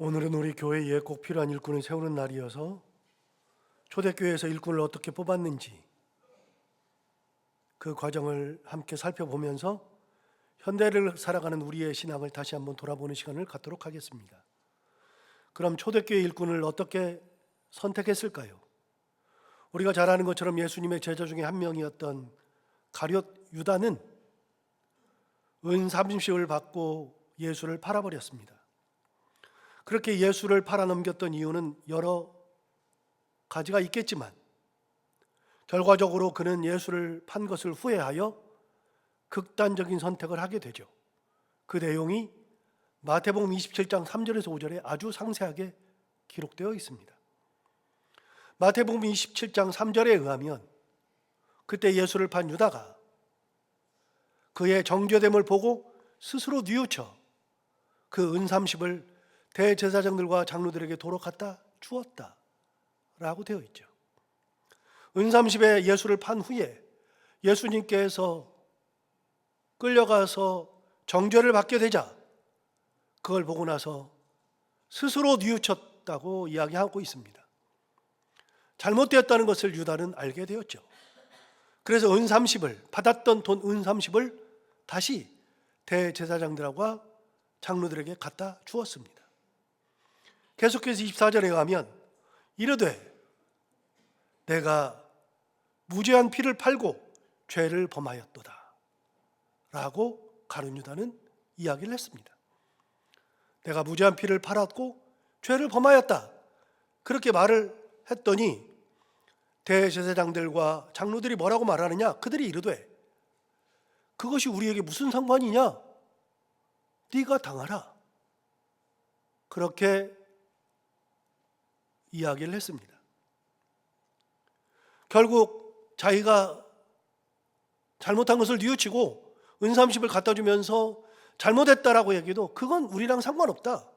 오늘은 우리 교회에 꼭 필요한 일꾼을 세우는 날이어서 초대교회에서 일꾼을 어떻게 뽑았는지 그 과정을 함께 살펴보면서 현대를 살아가는 우리의 신앙을 다시 한번 돌아보는 시간을 갖도록 하겠습니다. 그럼 초대교회 일꾼을 어떻게 선택했을까요? 우리가 잘 아는 것처럼 예수님의 제자 중에 한 명이었던 가룟 유다는 은 30씩을 받고 예수를 팔아버렸습니다. 그렇게 예수를 팔아넘겼던 이유는 여러 가지가 있겠지만 결과적으로 그는 예수를 판 것을 후회하여 극단적인 선택을 하게 되죠. 그 내용이 마태복음 27장 3절에서 5절에 아주 상세하게 기록되어 있습니다. 마태복음 27장 3절에 의하면 그때 예수를 판 유다가 그의 정죄됨을 보고 스스로 뉘우쳐 그 은 30을 대제사장들과 장로들에게 도로 갖다 주었다 라고 되어 있죠. 은 30에 예수를 판 후에 예수님께서 끌려가서 정죄를 받게 되자 그걸 보고 나서 스스로 뉘우쳤다고 이야기하고 있습니다. 잘못되었다는 것을 유다는 알게 되었죠. 그래서 은 30을 받았던 돈 은 30을 다시 대제사장들과 장로들에게 갖다 주었습니다. 계속해서 24절에 가면 이르되 내가 무죄한 피를 팔고 죄를 범하였도다 라고 가룟 유다는 이야기를 했습니다. 내가 무죄한 피를 팔았고 죄를 범하였다 그렇게 말을 했더니 대제사장들과 장로들이 뭐라고 말하느냐? 그들이 이르되 그것이 우리에게 무슨 상관이냐? 네가 당하라 그렇게 이야기를 했습니다. 결국 자기가 잘못한 것을 뉘우치고 은 30을 갖다 주면서 잘못했다라고 얘기해도 그건 우리랑 상관없다.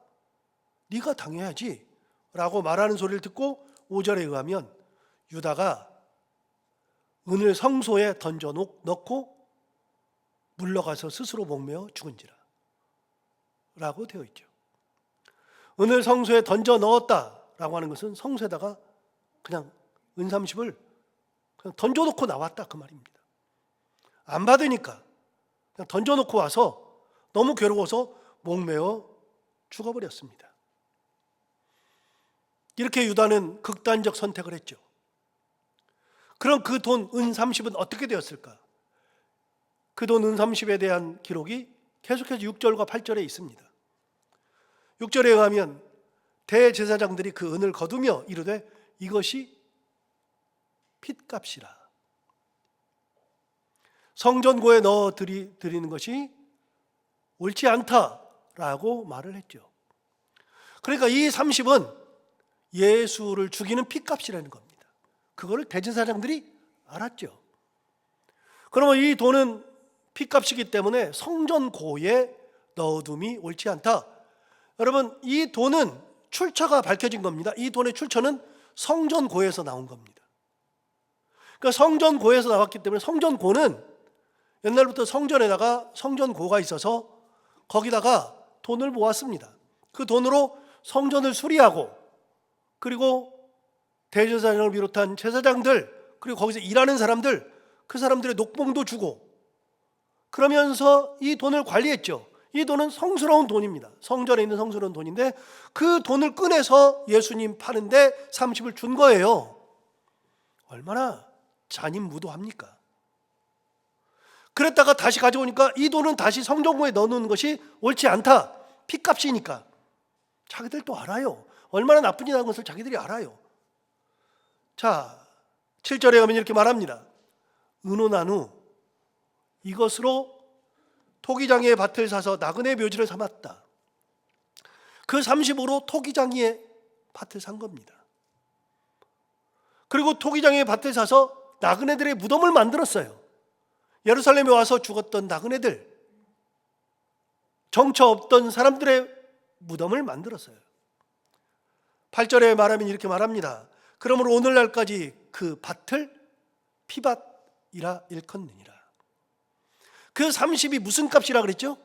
네가 당해야지 라고 말하는 소리를 듣고 5절에 의하면 유다가 은을 성소에 던져 넣고 물러가서 스스로 목매어 죽은지라 라고 되어 있죠. 은을 성소에 던져 넣었다 라고 하는 것은 성소에다가 그냥 은 30을 그냥 던져놓고 나왔다 그 말입니다. 안 받으니까 그냥 던져놓고 와서 너무 괴로워서 목매어 죽어버렸습니다. 이렇게 유다는 극단적 선택을 했죠. 그럼 그 돈 은 30은 어떻게 되었을까? 그 돈 은 30에 대한 기록이 계속해서 6절과 8절에 있습니다. 6절에 의하면 대제사장들이 그 은을 거두며 이르되 이것이 핏값이라. 성전고에 넣어 드리는 것이 옳지 않다라고 말을 했죠. 그러니까 이 30은 예수를 죽이는 핏값이라는 겁니다. 그거를 대제사장들이 알았죠. 그러면 이 돈은 핏값이기 때문에 성전고에 넣어둠이 옳지 않다. 여러분, 이 돈은 출처가 밝혀진 겁니다. 이 돈의 출처는 성전고에서 나온 겁니다. 그러니까 성전고에서 나왔기 때문에 성전고는 옛날부터 성전에다가 성전고가 있어서 거기다가 돈을 모았습니다. 그 돈으로 성전을 수리하고 그리고 대제사장을 비롯한 제사장들 그리고 거기서 일하는 사람들 그 사람들의 녹봉도 주고 그러면서 이 돈을 관리했죠. 이 돈은 성스러운 돈입니다. 성전에 있는 성스러운 돈인데 그 돈을 꺼내서 예수님 파는데 30을 준 거예요. 얼마나 잔인무도합니까? 그랬다가 다시 가져오니까 이 돈은 다시 성전고에 넣어놓는 것이 옳지 않다. 핏값이니까. 자기들도 알아요. 얼마나 나쁜지라는 것을 자기들이 알아요. 자, 7절에 가면 이렇게 말합니다. 의논한 후 이것으로 토기장이의 밭을 사서 나그네 묘지를 삼았다. 그 30으로 토기장이의 밭을 산 겁니다. 그리고 토기장이의 밭을 사서 나그네들의 무덤을 만들었어요. 예루살렘에 와서 죽었던 나그네들, 정처 없던 사람들의 무덤을 만들었어요. 8절에 말하면 이렇게 말합니다. 그러므로 오늘날까지 그 밭을 피밭이라 일컫느니라. 그 30이 무슨 값이라 그랬죠?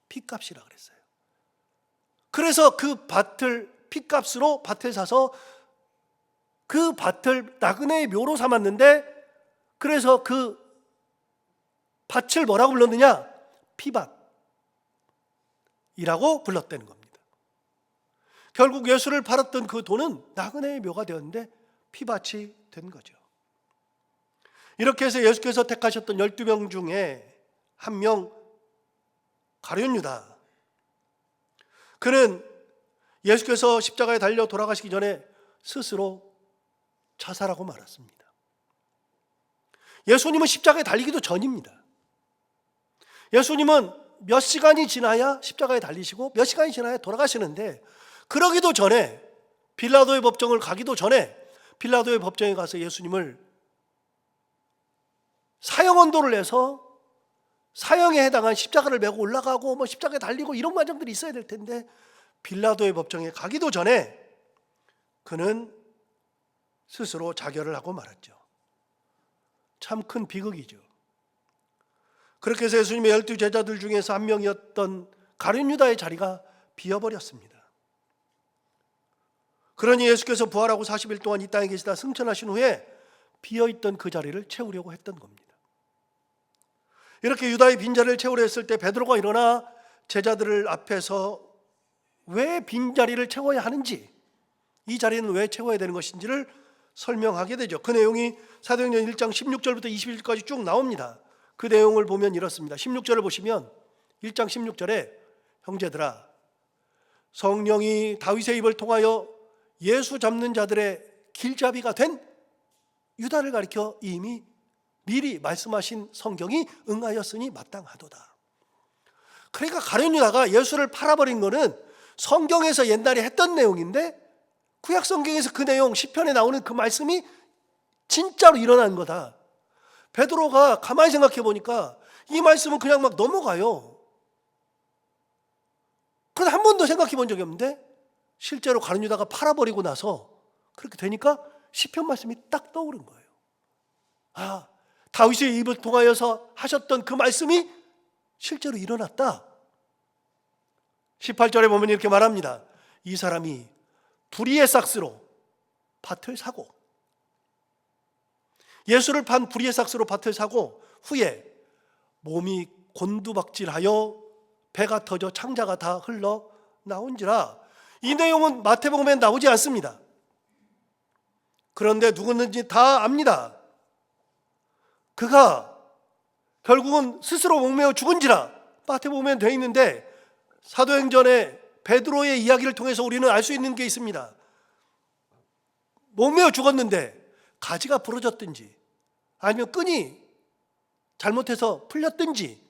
피값이라 그랬어요. 그래서 그 밭을 핏값으로 밭을 사서 그 밭을 나그네의 묘로 삼았는데, 그래서 그 밭을 뭐라고 불렀느냐? 피밭이라고 불렀다는 겁니다. 결국 예수를 팔았던 그 돈은 나그네의 묘가 되었는데 피밭이 된 거죠. 이렇게 해서 예수께서 택하셨던 12명 중에 한 명, 가룟 유다. 그는 예수께서 십자가에 달려 돌아가시기 전에 스스로 자살하고 말았습니다. 예수님은 십자가에 달리기도 전입니다. 예수님은 몇 시간이 지나야 십자가에 달리시고 몇 시간이 지나야 돌아가시는데, 그러기도 전에, 빌라도의 법정을 가기도 전에 빌라도의 법정에 가서 예수님을 사형 언도를 내서 사형에 해당한 십자가를 메고 올라가고 십자가에 달리고 이런 과정들이 있어야 될 텐데, 빌라도의 법정에 가기도 전에 그는 스스로 자결을 하고 말았죠. 참 큰 비극이죠. 그렇게 해서 예수님의 12제자들 중에서 한 명이었던 가룟 유다의 자리가 비어버렸습니다. 그러니 예수께서 부활하고 40일 동안 이 땅에 계시다 승천하신 후에 비어있던 그 자리를 채우려고 했던 겁니다. 이렇게 유다의 빈자리를 채우려 했을 때 베드로가 일어나 제자들을 앞에서 왜 빈자리를 채워야 하는지, 이 자리는 왜 채워야 되는 것인지를 설명하게 되죠. 그 내용이 사도행전 1장 16절부터 21절까지 쭉 나옵니다. 그 내용을 보면 이렇습니다. 16절을 보시면 1장 16절에 형제들아, 성령이 다윗의 입을 통하여 예수 잡는 자들의 길잡이가 된 유다를 가리켜 이미 미리 말씀하신 성경이 응하였으니 마땅하도다. 그러니까 가룟 유다가 예수를 팔아버린 거는 성경에서 옛날에 했던 내용인데, 구약 성경에서 그 내용, 시편에 나오는 그 말씀이 진짜로 일어난 거다. 베드로가 가만히 생각해 보니까 이 말씀은 그냥 막 넘어가요. 그런데 한 번도 생각해 본 적이 없는데, 실제로 가룟 유다가 팔아버리고 나서 그렇게 되니까 시편 말씀이 딱 떠오른 거예요. 아, 다윗의 입을 통하여서 하셨던 그 말씀이 실제로 일어났다. 18절에 보면 이렇게 말합니다. 이 사람이 불의의 삭스로 밭을 사고, 예수를 판 불의의 삭스로 밭을 사고 후에 몸이 곤두박질하여 배가 터져 창자가 다 흘러 나온지라. 이 내용은 마태복음에 나오지 않습니다. 그런데 누구든지 다 압니다. 그가 결국은 스스로 목매어 죽은지라 마태복음에 되어 있는데, 사도행전에 베드로의 이야기를 통해서 우리는 알 수 있는 게 있습니다. 목매어 죽었는데 가지가 부러졌든지 아니면 끈이 잘못해서 풀렸든지,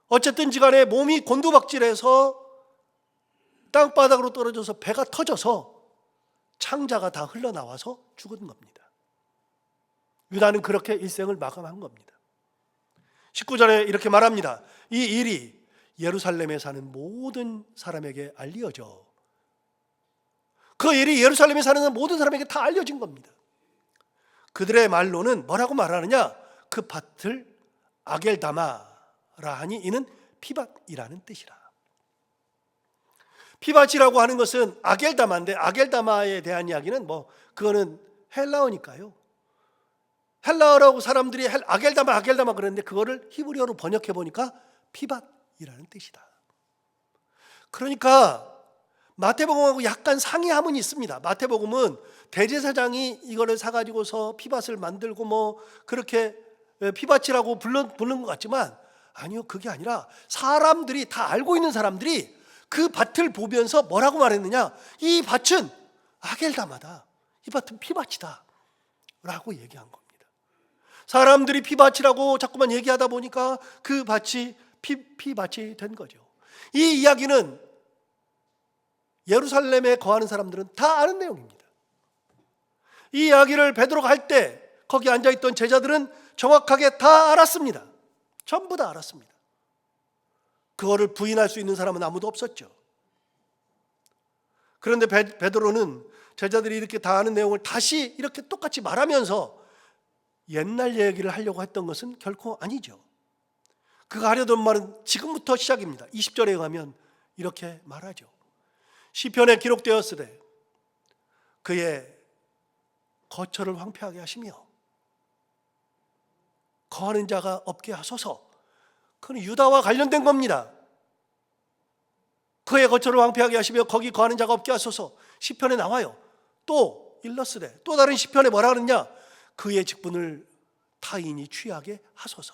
어쨌든지 간에 몸이 곤두박질해서 땅바닥으로 떨어져서 배가 터져서 창자가 다 흘러나와서 죽은 겁니다. 유다는 그렇게 일생을 마감한 겁니다. 19절에 이렇게 말합니다. 이 일이 예루살렘에 사는 모든 사람에게 알려져. 그 일이 예루살렘에 사는 모든 사람에게 다 알려진 겁니다. 그들의 말로는 뭐라고 말하느냐? 그 밭을 아겔다마라 하니 이는 피밭이라는 뜻이라. 피밭이라고 하는 것은 아겔다마인데, 아겔다마에 대한 이야기는 그거는 헬라어니까요. 헬라어라고 사람들이 아겔다마 그랬는데 그거를 히브리어로 번역해 보니까 피밭이라는 뜻이다. 그러니까 마태복음하고 약간 상이함은 있습니다. 마태복음은 대제사장이 이거를 사가지고서 피밭을 만들고 그렇게 피밭이라고 부르는 것 같지만, 아니요, 그게 아니라 사람들이 다 알고 있는 사람들이 그 밭을 보면서 뭐라고 말했느냐? 이 밭은 아겔다마다, 이 밭은 피밭이다 라고 얘기한 겁니다. 사람들이 피밭이라고 자꾸만 얘기하다 보니까 그 밭이 피밭이 된 거죠. 이 이야기는 예루살렘에 거하는 사람들은 다 아는 내용입니다. 이 이야기를 베드로가 할 때 거기 앉아있던 제자들은 정확하게 다 알았습니다. 전부 다 알았습니다. 그거를 부인할 수 있는 사람은 아무도 없었죠. 그런데 베드로는 제자들이 이렇게 다 아는 내용을 다시 이렇게 똑같이 말하면서 옛날 얘기를 하려고 했던 것은 결코 아니죠. 그가 하려던 말은 지금부터 시작입니다. 20절에 가면 이렇게 말하죠. 시편에 기록되었으되 그의 거처를 황폐하게 하시며 거하는 자가 없게 하소서. 그건 유다와 관련된 겁니다. 그의 거처를 황폐하게 하시며 거기 거하는 자가 없게 하소서. 시편에 나와요. 또 일러스되, 또 다른 시편에 뭐라 그러냐? 그의 직분을 타인이 취하게 하소서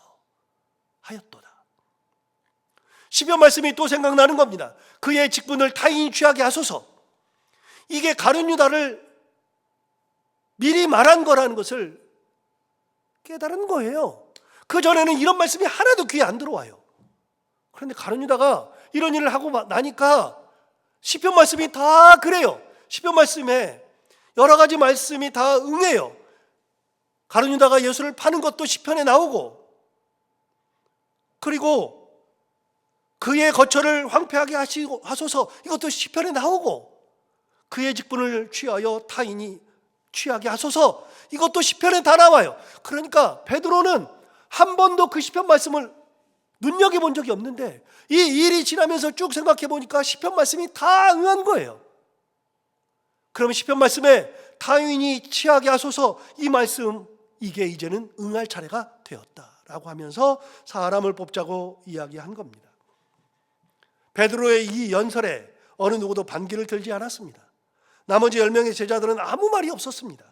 하였도다. 시편 말씀이 또 생각나는 겁니다. 그의 직분을 타인이 취하게 하소서. 이게 가룟 유다를 미리 말한 거라는 것을 깨달은 거예요. 그 전에는 이런 말씀이 하나도 귀에 안 들어와요. 그런데 가룟 유다가 이런 일을 하고 나니까 시편 말씀이 다 그래요. 시편 말씀에 여러 가지 말씀이 다 응해요. 가룟 유다가 예수를 파는 것도 시편에 나오고, 그리고 그의 거처를 황폐하게 하소서, 이것도 시편에 나오고, 그의 직분을 취하여 타인이 취하게 하소서, 이것도 시편에 다 나와요. 그러니까 베드로는 한 번도 그 시편 말씀을 눈여겨본 적이 없는데 이 일이 지나면서 쭉 생각해 보니까 시편 말씀이 다 응한 거예요. 그러면 시편 말씀에 타인이 취하게 하소서, 이 말씀, 이게 이제는 응할 차례가 되었다라고 하면서 사람을 뽑자고 이야기한 겁니다. 베드로의 이 연설에 어느 누구도 반기를 들지 않았습니다. 나머지 10명의 제자들은 아무 말이 없었습니다.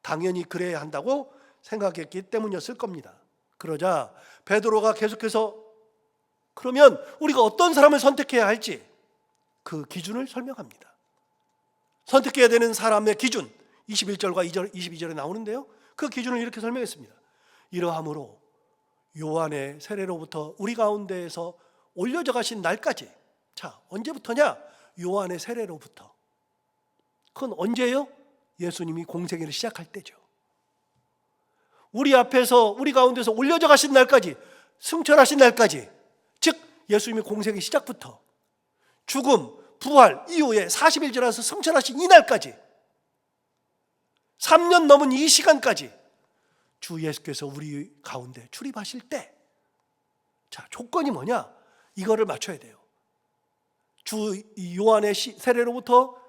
당연히 그래야 한다고 생각했기 때문이었을 겁니다. 그러자 베드로가 계속해서 그러면 우리가 어떤 사람을 선택해야 할지 그 기준을 설명합니다. 선택해야 되는 사람의 기준, 21절과 22절에 나오는데요, 그 기준을 이렇게 설명했습니다. 이러함으로 요한의 세례로부터 우리 가운데에서 올려져 가신 날까지. 자, 언제부터냐? 요한의 세례로부터. 그건 언제예요? 예수님이 공생애를 시작할 때죠. 우리 앞에서, 우리 가운데서 올려져 가신 날까지, 승천하신 날까지, 즉 예수님이 공생의 시작부터 죽음, 부활 이후에 40일 지나서 승천하신 이 날까지, 3년 넘은 이 시간까지 주 예수께서 우리 가운데 출입하실 때, 자, 조건이 뭐냐? 이거를 맞춰야 돼요. 주 요한의 세례로부터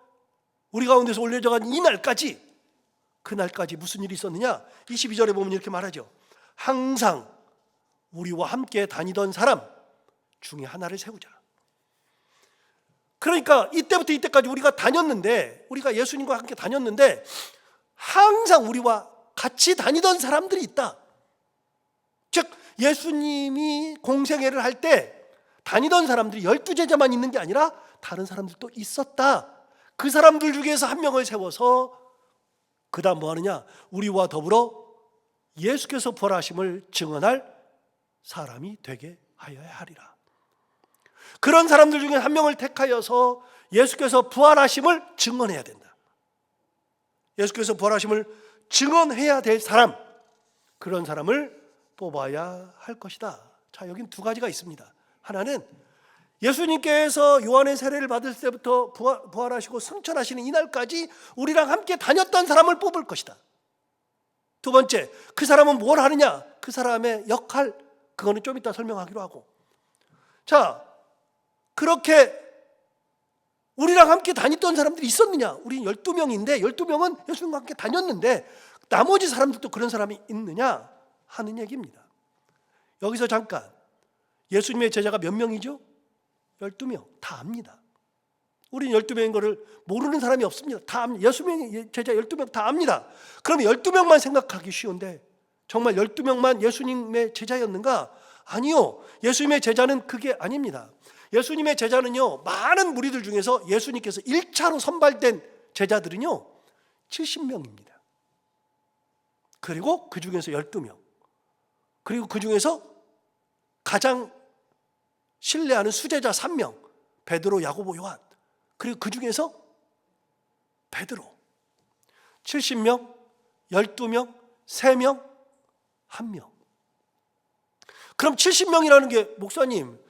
우리 가운데서 올려져 간 이 날까지, 그 날까지 무슨 일이 있었느냐? 22절에 보면 이렇게 말하죠. 항상 우리와 함께 다니던 사람 중에 하나를 세우자. 그러니까 이때부터 이때까지 우리가 다녔는데, 우리가 예수님과 함께 다녔는데 항상 우리와 같이 다니던 사람들이 있다. 즉 예수님이 공생애를 할 때 다니던 사람들이 12제자만 있는 게 아니라 다른 사람들도 있었다. 그 사람들 중에서 한 명을 세워서 그 다음 뭐 하느냐? 우리와 더불어 예수께서 부활하심을 증언할 사람이 되게 하여야 하리라. 그런 사람들 중에 한 명을 택하여서 예수께서 부활하심을 증언해야 된다. 예수께서 부활하심을 증언해야 될 사람, 그런 사람을 뽑아야 할 것이다. 자, 여긴 두 가지가 있습니다. 하나는 예수님께서 요한의 세례를 받을 때부터 부활하시고 승천하시는 이날까지 우리랑 함께 다녔던 사람을 뽑을 것이다. 두 번째, 그 사람은 뭘 하느냐? 그 사람의 역할, 그거는 좀 이따 설명하기로 하고. 자, 그렇게 우리랑 함께 다녔던 사람들이 있었느냐? 우리는 12명인데 12명은 예수님과 함께 다녔는데 나머지 사람들도 그런 사람이 있느냐 하는 얘기입니다. 여기서 잠깐, 예수님의 제자가 몇 명이죠? 12명. 다 압니다. 우리는 12명인 것을 모르는 사람이 없습니다. 다 압니다. 예수님의 제자 12명 다 압니다. 그러면 12명만 생각하기 쉬운데 정말 12명만 예수님의 제자였는가? 아니요. 예수님의 제자는 그게 아닙니다. 예수님의 제자는요, 많은 무리들 중에서 예수님께서 1차로 선발된 제자들은요 70명입니다. 그리고 그 중에서 12명, 그리고 그 중에서 가장 신뢰하는 수제자 3명, 베드로, 야고보, 요한, 그리고 그 중에서 베드로. 70명, 12명, 3명, 1명. 그럼 70명이라는 게, 목사님,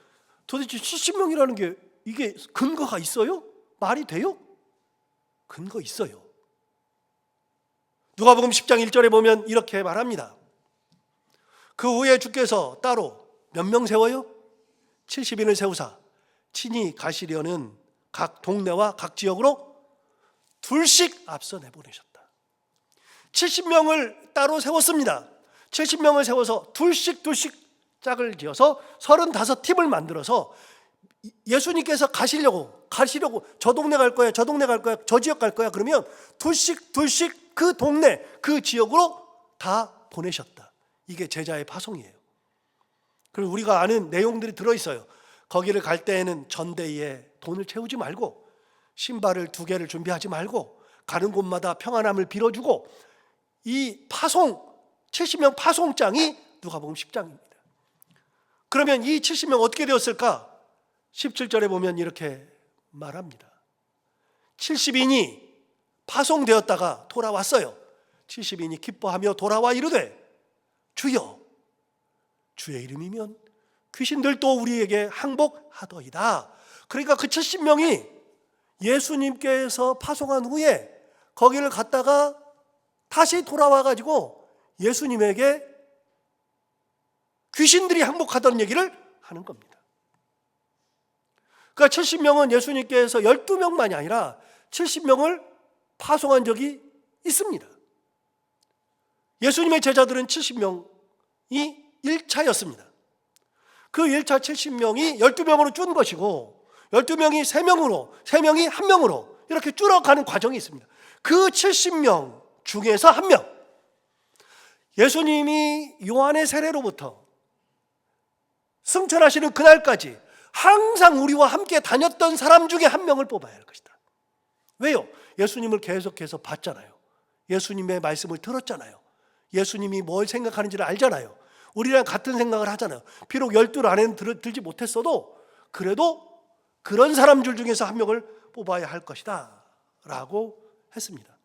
도대체 70명이라는 게 이게 근거가 있어요? 말이 돼요? 근거 있어요. 누가복음 10장 1절에 보면 이렇게 말합니다. 그 후에 주께서 따로 몇 명 세워요? 70인을 세우사 친히 가시려는 각 동네와 각 지역으로 둘씩 앞서 내보내셨다. 70명을 따로 세웠습니다. 70명을 세워서 둘씩 짝을 지어서 35팀을 만들어서 예수님께서 가시려고 저 동네 갈 거야, 저 동네 갈 거야, 저 지역 갈 거야 그러면 둘씩 그 동네, 그 지역으로 다 보내셨다. 이게 제자의 파송이에요. 그리고 우리가 아는 내용들이 들어있어요. 거기를 갈 때에는 전대에 돈을 채우지 말고 신발을 2개를 준비하지 말고 가는 곳마다 평안함을 빌어주고 이 70명 파송장이 누가복음 10장입니다. 그러면 이 70명 어떻게 되었을까? 17절에 보면 이렇게 말합니다. 70인이 파송되었다가 돌아왔어요. 70인이 기뻐하며 돌아와 이르되 주여 주의 이름이면 귀신들도 우리에게 항복하더이다. 그러니까 그 70명이 예수님께서 파송한 후에 거기를 갔다가 다시 돌아와 가지고 예수님에게 귀신들이 항복하던 얘기를 하는 겁니다. 그러니까 70명은 예수님께서 12명만이 아니라 70명을 파송한 적이 있습니다. 예수님의 제자들은 70명이 1차였습니다. 그 1차 70명이 12명으로 준 것이고 12명이 3명으로, 3명이 1명으로 이렇게 줄어가는 과정이 있습니다. 그 70명 중에서 1명, 예수님이 요한의 세례로부터 승천하시는 그날까지 항상 우리와 함께 다녔던 사람 중에 1명을 뽑아야 할 것이다. 왜요? 예수님을 계속해서 봤잖아요. 예수님의 말씀을 들었잖아요. 예수님이 뭘 생각하는지를 알잖아요. 우리랑 같은 생각을 하잖아요. 비록 12 안에는 들지 못했어도 그래도 그런 사람들 중에서 1명을 뽑아야 할 것이다 라고 했습니다.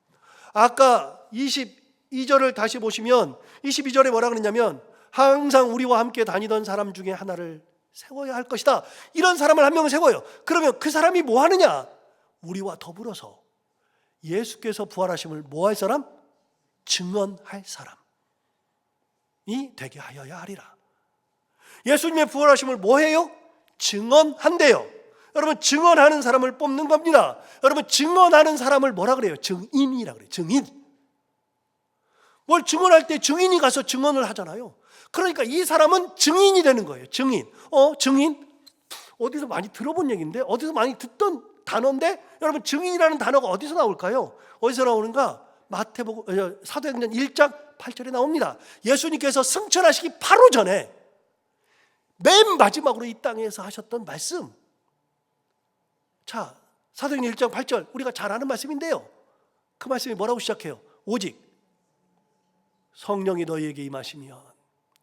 아까 22절을 다시 보시면 22절에 뭐라 그러냐면 항상 우리와 함께 다니던 사람 중에 하나를 세워야 할 것이다. 이런 사람을 1명을 세워요. 그러면 그 사람이 뭐 하느냐? 우리와 더불어서 예수께서 부활하심을 뭐 할 사람? 증언할 사람이 되게 하여야 하리라. 예수님의 부활하심을 뭐 해요? 증언한대요. 여러분, 증언하는 사람을 뽑는 겁니다. 여러분, 증언하는 사람을 뭐라 그래요? 증인이라 그래요. 증인. 뭘 증언할 때 증인이 가서 증언을 하잖아요. 그러니까 이 사람은 증인이 되는 거예요. 증인. 증인? 어디서 많이 들어본 얘기인데, 어디서 많이 듣던 단어인데, 여러분, 증인이라는 단어가 어디서 나올까요? 어디서 나오는가? 사도행전 1장 8절에 나옵니다. 예수님께서 승천하시기 바로 전에 맨 마지막으로 이 땅에서 하셨던 말씀. 자, 사도행전 1장 8절 우리가 잘 아는 말씀인데요. 그 말씀이 뭐라고 시작해요? 오직 성령이 너희에게 임하시면.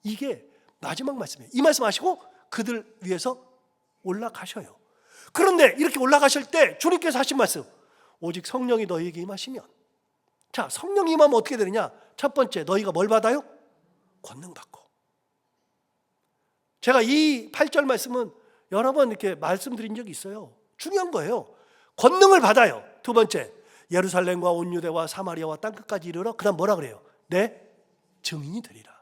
이게 마지막 말씀이에요. 이 말씀 하시고 그들 위해서 올라가셔요. 그런데 이렇게 올라가실 때 주님께서 하신 말씀, 오직 성령이 너희에게 임하시면. 자, 성령이 임하면 어떻게 되느냐? 첫 번째, 너희가 뭘 받아요? 권능 받고. 제가 이 8절 말씀은 여러 번 이렇게 말씀드린 적이 있어요. 중요한 거예요. 권능을 받아요. 두 번째, 예루살렘과 온 유대와 사마리아와 땅끝까지 이르러 그다음 뭐라 그래요? 내 증인이 되리라.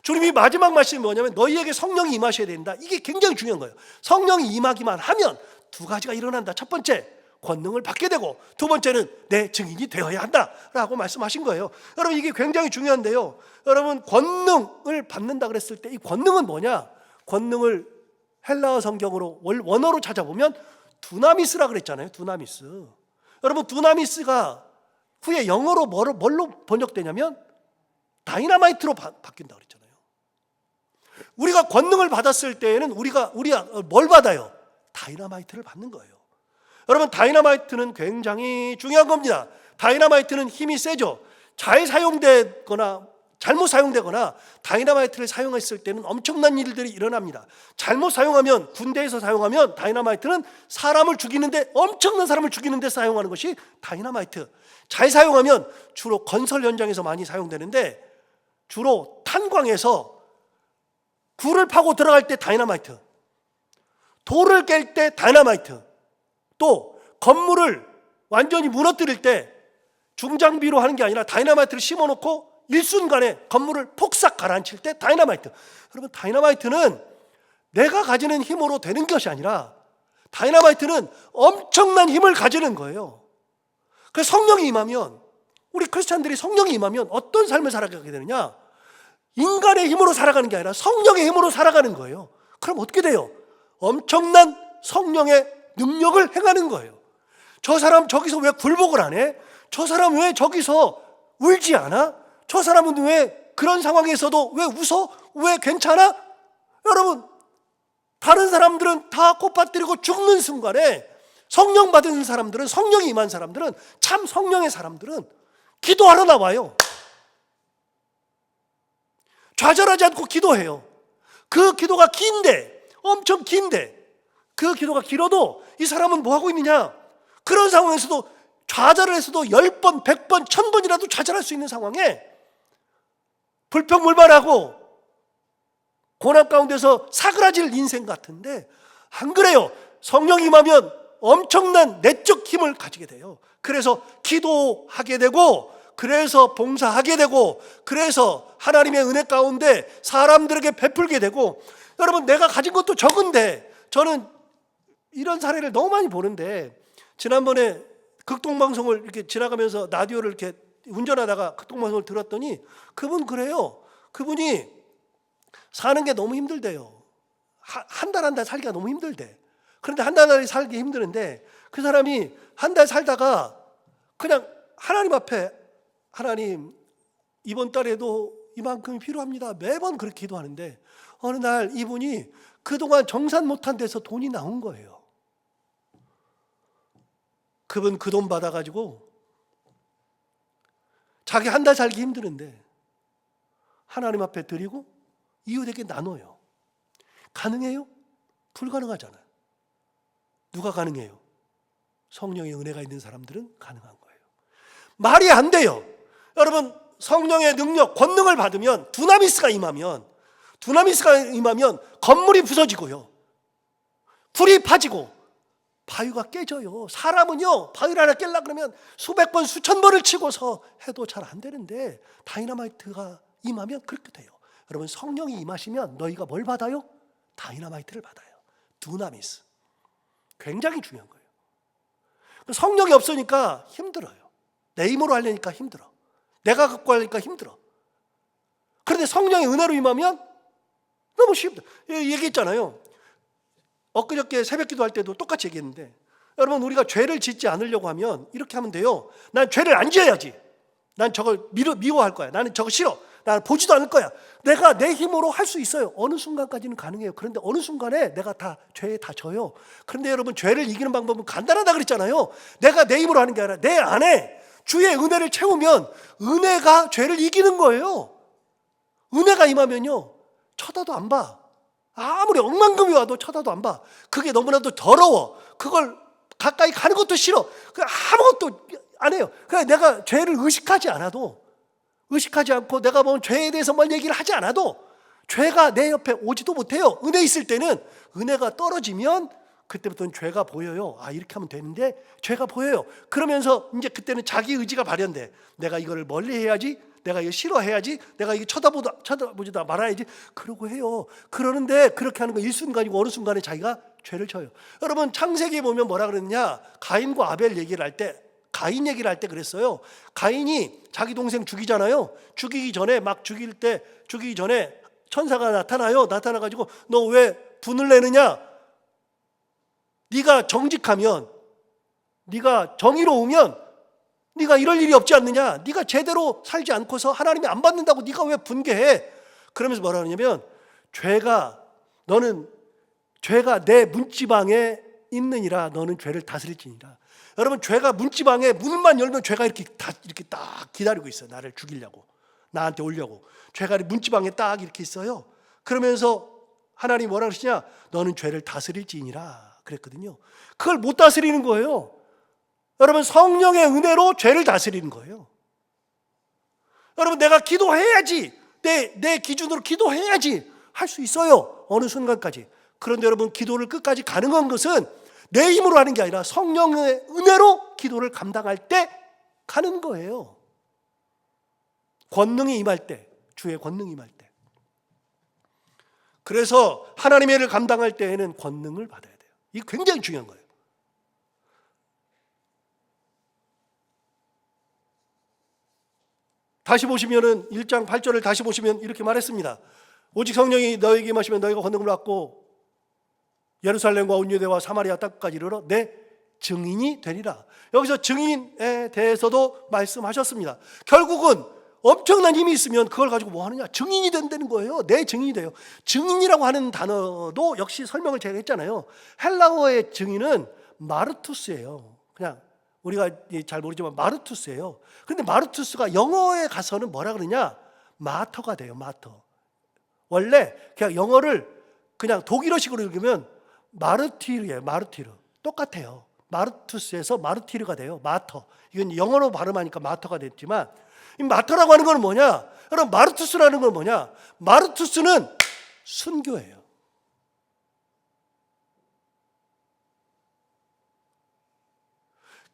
주님이 마지막 말씀이 뭐냐면 너희에게 성령이 임하셔야 된다. 이게 굉장히 중요한 거예요. 성령이 임하기만 하면 두 가지가 일어난다. 첫 번째, 권능을 받게 되고, 두 번째는 내 증인이 되어야 한다라고 말씀하신 거예요. 여러분, 이게 굉장히 중요한데요. 여러분, 권능을 받는다 그랬을 때 이 권능은 뭐냐? 권능을 헬라어 성경으로 원어로 찾아보면 두나미스라 그랬잖아요. 두나미스. 여러분, 두나미스가 후에 영어로 뭘로 번역되냐면 다이너마이트로 바뀐다 그랬잖아요. 우리가 권능을 받았을 때에는 우리가 뭘 받아요? 다이너마이트를 받는 거예요. 여러분, 다이너마이트는 굉장히 중요한 겁니다. 다이너마이트는 힘이 세죠. 잘 사용되거나 잘못 사용되거나 다이너마이트를 사용했을 때는 엄청난 일들이 일어납니다. 잘못 사용하면, 군대에서 사용하면 다이너마이트는 사람을 죽이는데, 엄청난 사람을 죽이는데 사용하는 것이 다이너마이트. 잘 사용하면 주로 건설 현장에서 많이 사용되는데, 주로 탄광에서 굴을 파고 들어갈 때 다이너마이트, 돌을 깰 때 다이너마이트, 또 건물을 완전히 무너뜨릴 때 중장비로 하는 게 아니라 다이너마이트를 심어놓고 일순간에 건물을 폭삭 가라앉힐 때 다이너마이트. 여러분, 다이너마이트는 내가 가지는 힘으로 되는 것이 아니라 다이너마이트는 엄청난 힘을 가지는 거예요. 그래서 성령이 임하면, 우리 크리스찬들이 성령이 임하면 어떤 삶을 살아가게 되느냐? 인간의 힘으로 살아가는 게 아니라 성령의 힘으로 살아가는 거예요. 그럼 어떻게 돼요? 엄청난 성령의 능력을 행하는 거예요. 저 사람 저기서 왜 굴복을 안 해? 저 사람 왜 저기서 울지 않아? 저 사람은 왜 그런 상황에서도 왜 웃어? 왜 괜찮아? 여러분, 다른 사람들은 다 꽃밭들이고 죽는 순간에 성령 받은 사람들은, 성령이 임한 사람들은, 참 성령의 사람들은 기도하러 나와요. 좌절하지 않고 기도해요. 그 기도가 긴데, 엄청 긴데, 그 기도가 길어도 이 사람은 뭐 하고 있느냐? 그런 상황에서도 좌절을 해서도 10번, 100번, 1000번이라도 좌절할 수 있는 상황에 불평불만하고 고난 가운데서 사그라질 인생 같은데, 안 그래요. 성령이 임하면 엄청난 내적 힘을 가지게 돼요. 그래서 기도하게 되고, 그래서 봉사하게 되고, 그래서 하나님의 은혜 가운데 사람들에게 베풀게 되고. 여러분, 내가 가진 것도 적은데, 저는 이런 사례를 너무 많이 보는데, 지난번에 극동방송을 이렇게 지나가면서 라디오를 이렇게 운전하다가 극동방송을 들었더니 그분 그래요. 그분이 사는 게 너무 힘들대요. 한 달 한 달 살기가 너무 힘들대. 그런데 한 달 살기 힘드는데 그 사람이 한 달 살다가 그냥 하나님 앞에, 하나님 이번 달에도 이만큼이 필요합니다. 매번 그렇게 기도하는데 어느 날 이분이 그동안 정산 못한 데서 돈이 나온 거예요. 그분 그 돈 받아가지고 자기 한 달 살기 힘드는데 하나님 앞에 드리고 이웃에게 나눠요. 가능해요? 불가능하잖아요. 누가 가능해요? 성령의 은혜가 있는 사람들은 가능한 거예요. 말이 안 돼요. 여러분, 성령의 능력, 권능을 받으면, 두나미스가 임하면 건물이 부서지고요, 불이 파지고 바위가 깨져요. 사람은요, 바위를 하나 깰라 그러면 수백 번, 수천 번을 치고서 해도 잘 안 되는데 다이너마이트가 임하면 그렇게 돼요. 여러분, 성령이 임하시면 너희가 뭘 받아요? 다이너마이트를 받아요. 두나미스. 굉장히 중요한 거예요. 성령이 없으니까 힘들어요. 내 힘으로 하려니까 힘들어. 내가 갖고 하려니까 힘들어. 그런데 성령의 은혜로 임하면 너무 쉽다. 얘기했잖아요. 엊그저께 새벽기도 할 때도 똑같이 얘기했는데, 여러분, 우리가 죄를 짓지 않으려고 하면 이렇게 하면 돼요. 난 죄를 안 지어야지. 난 저걸 미워할 거야. 나는 저거 싫어. 나는 보지도 않을 거야. 내가 내 힘으로 할 수 있어요. 어느 순간까지는 가능해요. 그런데 어느 순간에 내가 죄에 다 져요. 그런데 여러분, 죄를 이기는 방법은 간단하다 그랬잖아요. 내가 내 힘으로 하는 게 아니라 내 안에 주의 은혜를 채우면 은혜가 죄를 이기는 거예요. 은혜가 임하면요, 쳐다도 안 봐. 아무리 억만금이 와도 쳐다도 안 봐. 그게 너무나도 더러워. 그걸 가까이 가는 것도 싫어. 아무것도 안 해요. 그냥 내가 죄를 의식하지 않고 내가 뭐 죄에 대해서 뭘 얘기를 하지 않아도 죄가 내 옆에 오지도 못해요. 은혜 있을 때는 은혜가 떨어지면 그때부터는 죄가 보여요. 아, 이렇게 하면 되는데 죄가 보여요. 그러면서 이제 그때는 자기 의지가 발현돼. 내가 이거를 멀리 해야지. 내가 이거 싫어해야지. 내가 이거 쳐다보지도 말아야지. 그러고 해요. 그러는데 그렇게 하는 거 일순간이고 어느 순간에 자기가 죄를 져요. 여러분, 창세기에 보면 뭐라 그랬냐? 가인과 아벨 얘기를 할 때, 가인 얘기를 할 때 그랬어요. 가인이 자기 동생 죽이잖아요. 죽이기 전에 천사가 나타나요. 나타나가지고 너 왜 분을 내느냐? 네가 정직하면, 네가 정의로우면 네가 이럴 일이 없지 않느냐? 네가 제대로 살지 않고서 하나님이 안 받는다고 네가 왜 분개해? 그러면서 뭐라 그러냐면, 죄가 내 문지방에 있느니라. 너는 죄를 다스릴지니라. 여러분, 죄가 문지방에 문만 열면 죄가 이렇게 딱 기다리고 있어요. 나를 죽이려고, 나한테 오려고. 죄가 문지방에 딱 이렇게 있어요. 그러면서 하나님이 뭐라 그러시냐? 너는 죄를 다스릴지니라 그랬거든요. 그걸 못 다스리는 거예요. 여러분, 성령의 은혜로 죄를 다스리는 거예요. 여러분, 내가 기도해야지, 내 기준으로 기도해야지 할 수 있어요. 어느 순간까지. 그런데 여러분, 기도를 끝까지 가능한 것은 내 힘으로 하는 게 아니라 성령의 은혜로 기도를 감당할 때 가는 거예요. 권능이 임할 때, 주의 권능이 임할 때. 그래서 하나님의 일을 감당할 때에는 권능을 받아야 돼요. 이게 굉장히 중요한 거예요. 다시 보시면은 1장 8절을 다시 보시면 이렇게 말했습니다. 오직 성령이 너에게 임하시면 너희가 권능을 받고 예루살렘과 온 유대와 사마리아 땅까지 이르러 내 증인이 되리라. 여기서 증인에 대해서도 말씀하셨습니다. 결국은 엄청난 힘이 있으면 그걸 가지고 뭐 하느냐? 증인이 된다는 거예요. 내 증인이 돼요. 증인이라고 하는 단어도 역시 설명을 제가 했잖아요. 헬라어의 증인은 마르투스예요. 그냥 우리가 잘 모르지만 마르투스예요. 그런데 마르투스가 영어에 가서는 뭐라 그러냐? 마터가 돼요. 마터. 원래 그냥 영어를 그냥 독일어식으로 읽으면 마르티르예요. 마르티르. 똑같아요. 마르투스에서 마르티르가 돼요. 마터. 이건 영어로 발음하니까 마터가 됐지만 이 마터라고 하는 건 뭐냐? 여러분 마르투스라는 건 뭐냐? 마르투스는 순교예요.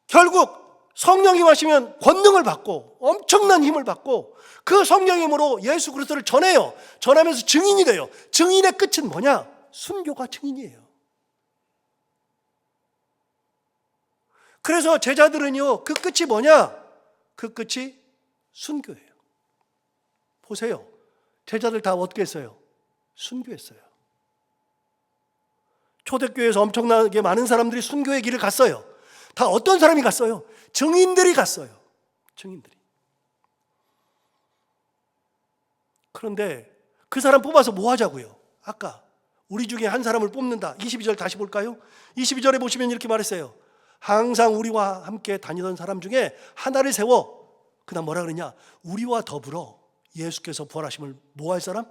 결국 성령이 임하시면 권능을 받고 엄청난 힘을 받고 그 성령의 힘으로 예수 그리스도를 전해요. 전하면서 증인이 돼요. 증인의 끝은 뭐냐? 순교가 증인이에요. 그래서 제자들은요, 그 끝이 뭐냐? 그 끝이 순교예요. 보세요. 제자들 다 어떻게 했어요? 순교했어요. 초대교회에서 엄청나게 많은 사람들이 순교의 길을 갔어요. 다 어떤 사람이 갔어요? 증인들이 갔어요. 증인들이. 그런데 그 사람 뽑아서 뭐 하자고요? 아까 우리 중에 한 사람을 뽑는다. 22절 다시 볼까요? 22절에 보시면 이렇게 말했어요. 항상 우리와 함께 다니던 사람 중에 하나를 세워 그 다음 뭐라 그러냐? 우리와 더불어 예수께서 부활하심을 뭐 할 사람?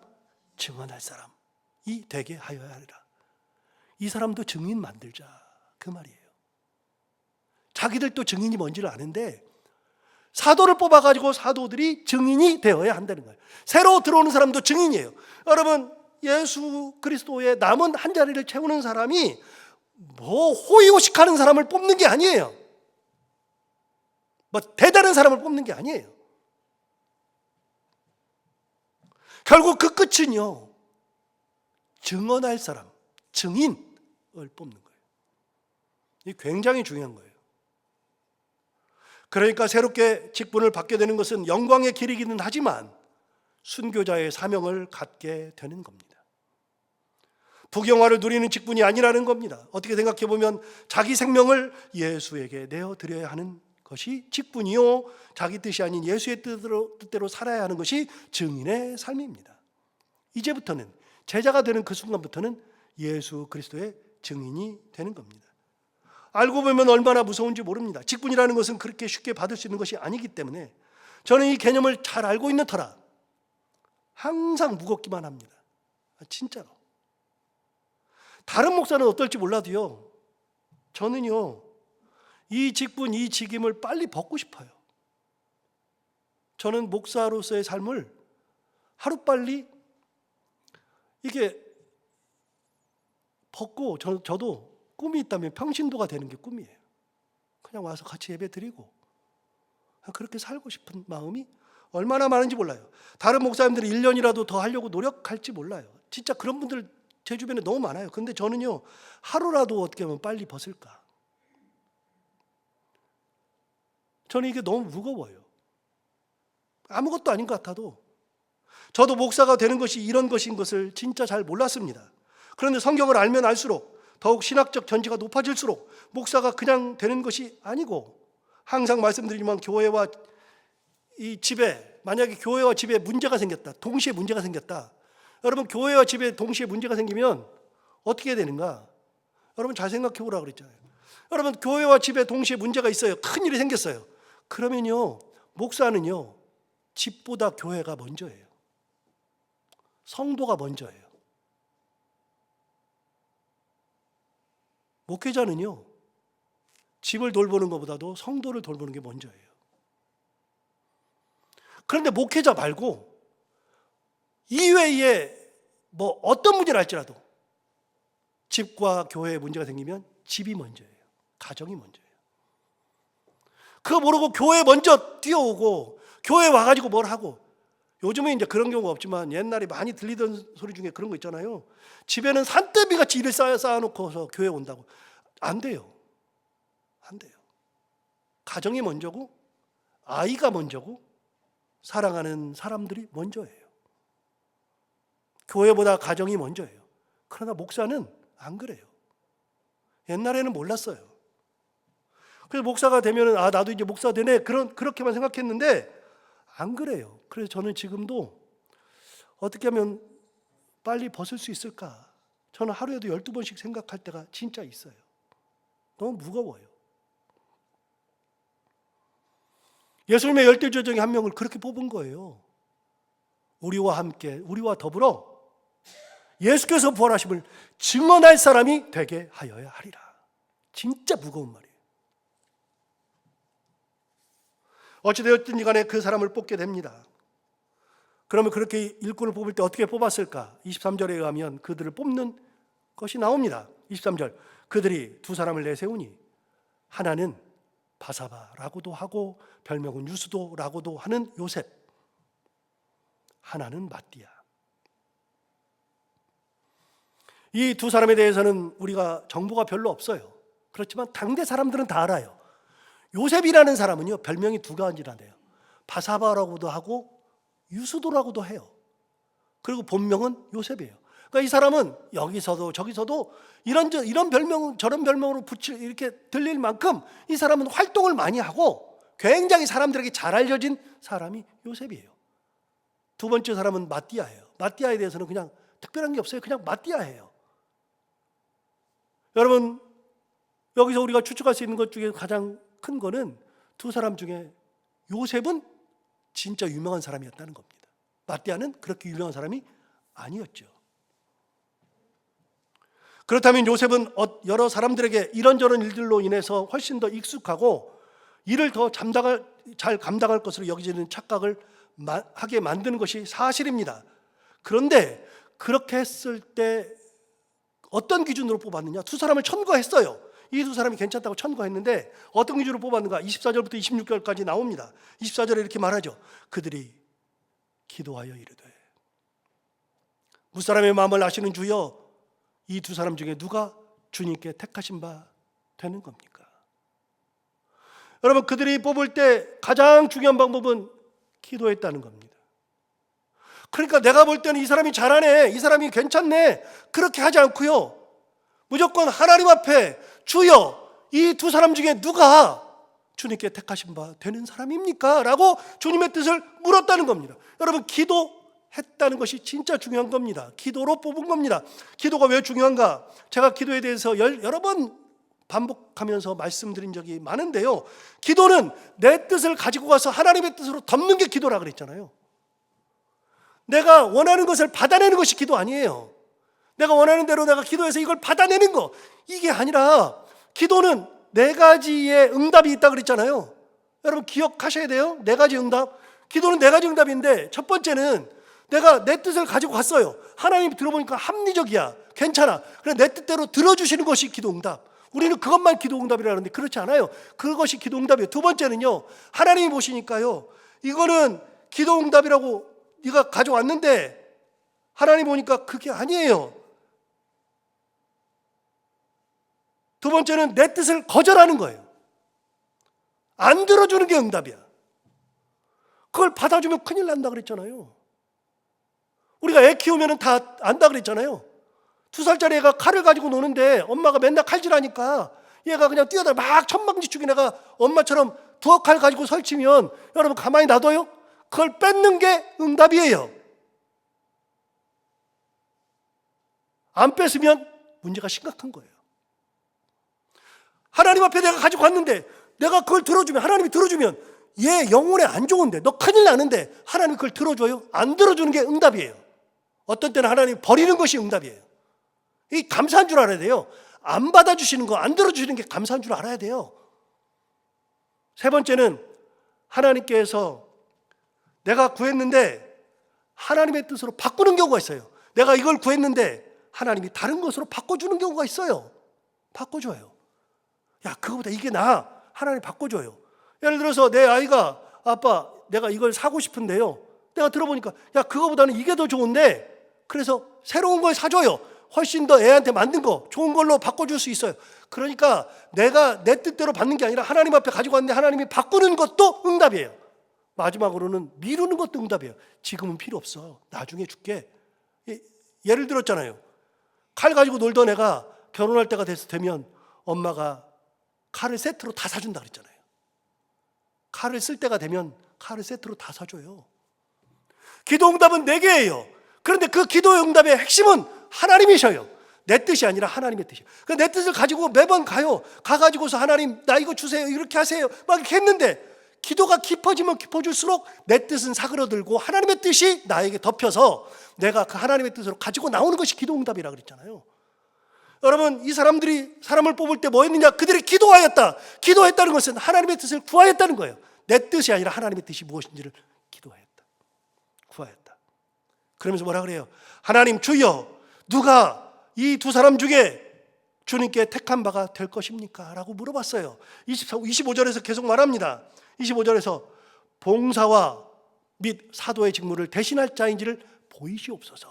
증언할 사람이 되게 하여야 하리라. 이 사람도 증인 만들자 그 말이에요. 자기들도 증인이 뭔지를 아는데 사도를 뽑아가지고 사도들이 증인이 되어야 한다는 거예요. 새로 들어오는 사람도 증인이에요. 여러분 예수 그리스도의 남은 한 자리를 채우는 사람이 뭐 호의호식하는 사람을 뽑는 게 아니에요. 뭐 대단한 사람을 뽑는 게 아니에요. 결국 그 끝은요, 증언할 사람, 증인을 뽑는 거예요. 이게 굉장히 중요한 거예요. 그러니까 새롭게 직분을 받게 되는 것은 영광의 길이기는 하지만 순교자의 사명을 갖게 되는 겁니다. 부경화를 누리는 직분이 아니라는 겁니다. 어떻게 생각해 보면 자기 생명을 예수에게 내어드려야 하는 것이 직분이요, 자기 뜻이 아닌 예수의 뜻대로 살아야 하는 것이 증인의 삶입니다. 이제부터는 제자가 되는 그 순간부터는 예수 그리스도의 증인이 되는 겁니다. 알고 보면 얼마나 무서운지 모릅니다. 직분이라는 것은 그렇게 쉽게 받을 수 있는 것이 아니기 때문에 저는 이 개념을 잘 알고 있는 터라 항상 무겁기만 합니다. 진짜로. 다른 목사는 어떨지 몰라도요, 저는요 이 직분, 이 직임을 빨리 벗고 싶어요. 저는 목사로서의 삶을 하루빨리 이게 벗고 저도 꿈이 있다면 평신도가 되는 게 꿈이에요. 그냥 와서 같이 예배 드리고 그렇게 살고 싶은 마음이 얼마나 많은지 몰라요. 다른 목사님들이 1년이라도 더 하려고 노력할지 몰라요. 진짜 그런 분들 제 주변에 너무 많아요. 근데 저는요, 하루라도 어떻게 하면 빨리 벗을까? 저는 이게 너무 무거워요. 아무것도 아닌 것 같아도. 저도 목사가 되는 것이 이런 것인 것을 진짜 잘 몰랐습니다. 그런데 성경을 알면 알수록 더욱 신학적 전지가 높아질수록 목사가 그냥 되는 것이 아니고, 항상 말씀드리지만 교회와 이 집에, 만약에 교회와 집에 문제가 생겼다, 동시에 문제가 생겼다. 여러분 교회와 집에 동시에 문제가 생기면 어떻게 해야 되는가? 여러분 잘 생각해 보라 그랬잖아요. 여러분 교회와 집에 동시에 문제가 있어요. 큰 일이 생겼어요. 그러면요, 목사는요, 집보다 교회가 먼저예요. 성도가 먼저예요. 목회자는요, 집을 돌보는 것보다도 성도를 돌보는 게 먼저예요. 그런데 목회자 말고 이외에 뭐 어떤 문제를 할지라도 집과 교회에 문제가 생기면 집이 먼저예요. 가정이 먼저예요. 그거 모르고 교회 먼저 뛰어오고 교회 와가지고 뭘 하고, 요즘은 이제 그런 경우가 없지만 옛날에 많이 들리던 소리 중에 그런 거 있잖아요. 집에는 산더미같이 일을 쌓아놓고서 교회 온다고. 안 돼요. 안 돼요. 가정이 먼저고 아이가 먼저고 사랑하는 사람들이 먼저예요. 교회보다 가정이 먼저예요. 그러나 목사는 안 그래요. 옛날에는 몰랐어요. 그래서 목사가 되면은 나도 이제 목사 되네 그렇게만 생각했는데 안 그래요. 그래서 저는 지금도 어떻게 하면 빨리 벗을 수 있을까? 저는 하루에도 12번씩 생각할 때가 진짜 있어요. 너무 무거워요. 예수님의 12제자 중에 한 명을 그렇게 뽑은 거예요. 우리와 함께, 우리와 더불어 예수께서 부활하심을 증언할 사람이 되게 하여야 하리라. 진짜 무거운 말이에요. 어찌되었든지 간에 그 사람을 뽑게 됩니다. 그러면 그렇게 일꾼을 뽑을 때 어떻게 뽑았을까? 23절에 의하면 그들을 뽑는 것이 나옵니다. 23절, 그들이 두 사람을 내세우니 하나는 바사바라고도 하고 별명은 유스도라고도 하는 요셉, 하나는 마띠아. 이 두 사람에 대해서는 우리가 정보가 별로 없어요. 그렇지만 당대 사람들은 다 알아요. 요셉이라는 사람은요, 별명이 두 가지나 돼요. 바사바라고도 하고 유스도라고도 해요. 그리고 본명은 요셉이에요. 그러니까 이 사람은 여기서도 저기서도 이런 별명 저런 별명으로 이렇게 들릴 만큼 이 사람은 활동을 많이 하고 굉장히 사람들에게 잘 알려진 사람이 요셉이에요. 두 번째 사람은 마띠아예요. 마띠아에 대해서는 그냥 특별한 게 없어요. 그냥 마띠아예요. 여러분, 여기서 우리가 추측할 수 있는 것 중에 가장 큰 거는 두 사람 중에 요셉은 진짜 유명한 사람이었다는 겁니다. 마띠아는 그렇게 유명한 사람이 아니었죠. 그렇다면 요셉은 여러 사람들에게 이런저런 일들로 인해서 훨씬 더 익숙하고 일을 더 잘 감당할 것으로 여겨지는 착각을 하게 만드는 것이 사실입니다. 그런데 그렇게 했을 때 어떤 기준으로 뽑았느냐? 두 사람을 천거했어요. 이 두 사람이 괜찮다고 천거했는데 어떤 기준으로 뽑았는가? 24절부터 26절까지 나옵니다. 24절에 이렇게 말하죠. 그들이 기도하여 이르되 무사람의 마음을 아시는 주여, 이 두 사람 중에 누가 주님께 택하신 바 되는 겁니까? 여러분, 그들이 뽑을 때 가장 중요한 방법은 기도했다는 겁니다. 그러니까 내가 볼 때는 이 사람이 잘하네, 이 사람이 괜찮네, 그렇게 하지 않고요, 무조건 하나님 앞에 주여, 이 두 사람 중에 누가 주님께 택하신 바 되는 사람입니까? 라고 주님의 뜻을 물었다는 겁니다. 여러분, 기도했다는 것이 진짜 중요한 겁니다. 기도로 뽑은 겁니다. 기도가 왜 중요한가? 제가 기도에 대해서 여러 번 반복하면서 말씀드린 적이 많은데요, 기도는 내 뜻을 가지고 가서 하나님의 뜻으로 덮는 게 기도라 그랬잖아요. 내가 원하는 것을 받아내는 것이 기도 아니에요. 내가 원하는 대로 내가 기도해서 이걸 받아내는 거, 이게 아니라 기도는 네 가지의 응답이 있다 그랬잖아요. 여러분, 기억하셔야 돼요. 네 가지 응답. 기도는 네 가지 응답인데, 첫 번째는 내가 내 뜻을 가지고 갔어요. 하나님이 들어보니까 합리적이야, 괜찮아, 그래 내 뜻대로 들어주시는 것이 기도 응답. 우리는 그것만 기도 응답이라 하는데 그렇지 않아요. 그것이 기도 응답이에요. 두 번째는요, 하나님이 보시니까요, 이거는 기도 응답이라고 네가 가져왔는데 하나님 보니까 그게 아니에요. 두 번째는 내 뜻을 거절하는 거예요. 안 들어주는 게 응답이야. 그걸 받아주면 큰일 난다 그랬잖아요. 우리가 애 키우면 다 안다 그랬잖아요. 2살짜리 애가 칼을 가지고 노는데 엄마가 맨날 칼질하니까 얘가 그냥 뛰어다가 막 천방지축인 애가 엄마처럼 두어 칼 가지고 설치면 여러분 가만히 놔둬요? 그걸 뺏는 게 응답이에요. 안 뺏으면 문제가 심각한 거예요. 하나님 앞에 내가 가지고 왔는데 내가 그걸 들어주면, 하나님이 들어주면 얘 영혼에 안 좋은데, 너 큰일 나는데 하나님이 그걸 들어줘요? 안 들어주는 게 응답이에요. 어떤 때는 하나님이 버리는 것이 응답이에요. 이 감사한 줄 알아야 돼요. 안 받아주시는 거, 안 들어주시는 게 감사한 줄 알아야 돼요. 세 번째는 하나님께서 내가 구했는데 하나님의 뜻으로 바꾸는 경우가 있어요. 내가 이걸 구했는데 하나님이 다른 것으로 바꿔주는 경우가 있어요. 바꿔줘요. 야, 그거보다 이게 나아. 하나님 바꿔줘요. 예를 들어서 내 아이가, 아빠 내가 이걸 사고 싶은데요, 내가 들어보니까 야 그거보다는 이게 더 좋은데 그래서 새로운 걸 사줘요. 훨씬 더 애한테 만든 거 좋은 걸로 바꿔줄 수 있어요. 그러니까 내가 내 뜻대로 받는 게 아니라 하나님 앞에 가지고 왔는데 하나님이 바꾸는 것도 응답이에요. 마지막으로는 미루는 것도 응답이에요. 지금은 필요 없어. 나중에 줄게. 예를 들었잖아요. 칼 가지고 놀던 애가 결혼할 때가 되면 엄마가 칼을 세트로 다 사준다 그랬잖아요. 칼을 쓸 때가 되면 칼을 세트로 다 사줘요. 기도 응답은 4개예요. 그런데 그 기도의 응답의 핵심은 하나님이셔요. 내 뜻이 아니라 하나님의 뜻이에요. 내 뜻을 가지고 매번 가요. 가가지고서 하나님 나 이거 주세요. 이렇게 하세요. 막 이렇게 했는데 기도가 깊어지면 깊어질수록 내 뜻은 사그러들고 하나님의 뜻이 나에게 덮여서 내가 그 하나님의 뜻으로 가지고 나오는 것이 기도 응답이라 그랬잖아요. 여러분 이 사람들이 사람을 뽑을 때 뭐 했느냐? 그들이 기도하였다. 기도했다는 것은 하나님의 뜻을 구하였다는 거예요. 내 뜻이 아니라 하나님의 뜻이 무엇인지를 기도하였다. 구하였다. 그러면서 뭐라 그래요? 하나님 주여 누가 이 2사람 중에 주님께 택한 바가 될 것입니까? 라고 물어봤어요. 25절에서 계속 말합니다. 25절에서 봉사와 및 사도의 직무를 대신할 자인지를 보이시옵소서.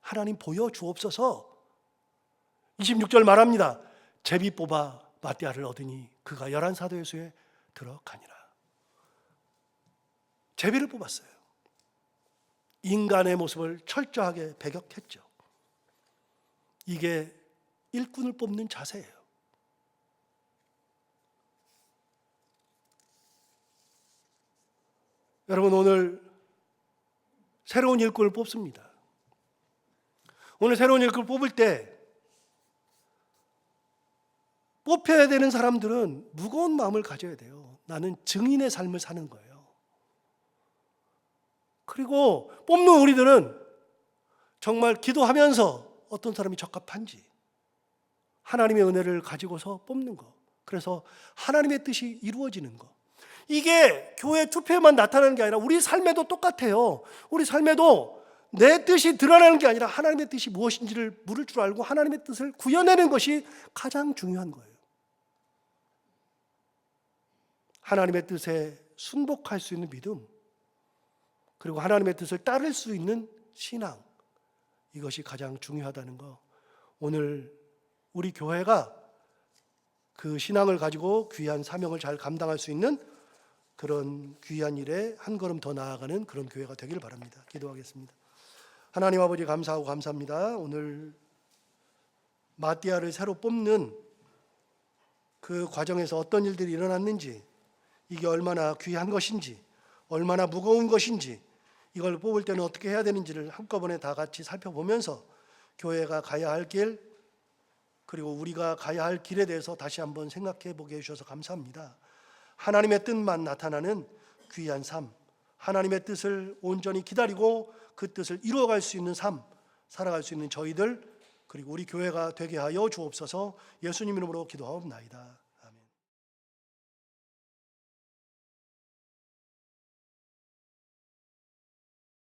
하나님 보여주옵소서. 26절 말합니다. 제비 뽑아 마띠아를 얻으니 그가 11사도의 수에 들어가니라. 제비를 뽑았어요. 인간의 모습을 철저하게 배격했죠. 이게 일꾼을 뽑는 자세예요. 여러분 오늘 새로운 일꾼을 뽑습니다. 오늘 새로운 일꾼을 뽑을 때 뽑혀야 되는 사람들은 무거운 마음을 가져야 돼요. 나는 증인의 삶을 사는 거예요. 그리고 뽑는 우리들은 정말 기도하면서 어떤 사람이 적합한지 하나님의 은혜를 가지고서 뽑는 거. 그래서 하나님의 뜻이 이루어지는 거. 이게 교회 투표에만 나타나는 게 아니라 우리 삶에도 똑같아요. 우리 삶에도 내 뜻이 드러나는 게 아니라 하나님의 뜻이 무엇인지를 물을 줄 알고 하나님의 뜻을 구현해내는 것이 가장 중요한 거예요. 하나님의 뜻에 순복할 수 있는 믿음, 그리고 하나님의 뜻을 따를 수 있는 신앙, 이것이 가장 중요하다는 거. 오늘 우리 교회가 그 신앙을 가지고 귀한 사명을 잘 감당할 수 있는 그런 귀한 일에 한 걸음 더 나아가는 그런 교회가 되길 바랍니다. 기도하겠습니다. 하나님 아버지 감사하고 감사합니다. 오늘 마띠아를 새로 뽑는 그 과정에서 어떤 일들이 일어났는지, 이게 얼마나 귀한 것인지, 얼마나 무거운 것인지, 이걸 뽑을 때는 어떻게 해야 되는지를 한꺼번에 다 같이 살펴보면서 교회가 가야 할 길, 그리고 우리가 가야 할 길에 대해서 다시 한번 생각해 보게 해주셔서 감사합니다. 하나님의 뜻만 나타나는 귀한 삶, 하나님의 뜻을 온전히 기다리고 그 뜻을 이루어갈 수 있는 삶, 살아갈 수 있는 저희들, 그리고 우리 교회가 되게 하여 주옵소서. 예수님 이름으로 기도하옵나이다.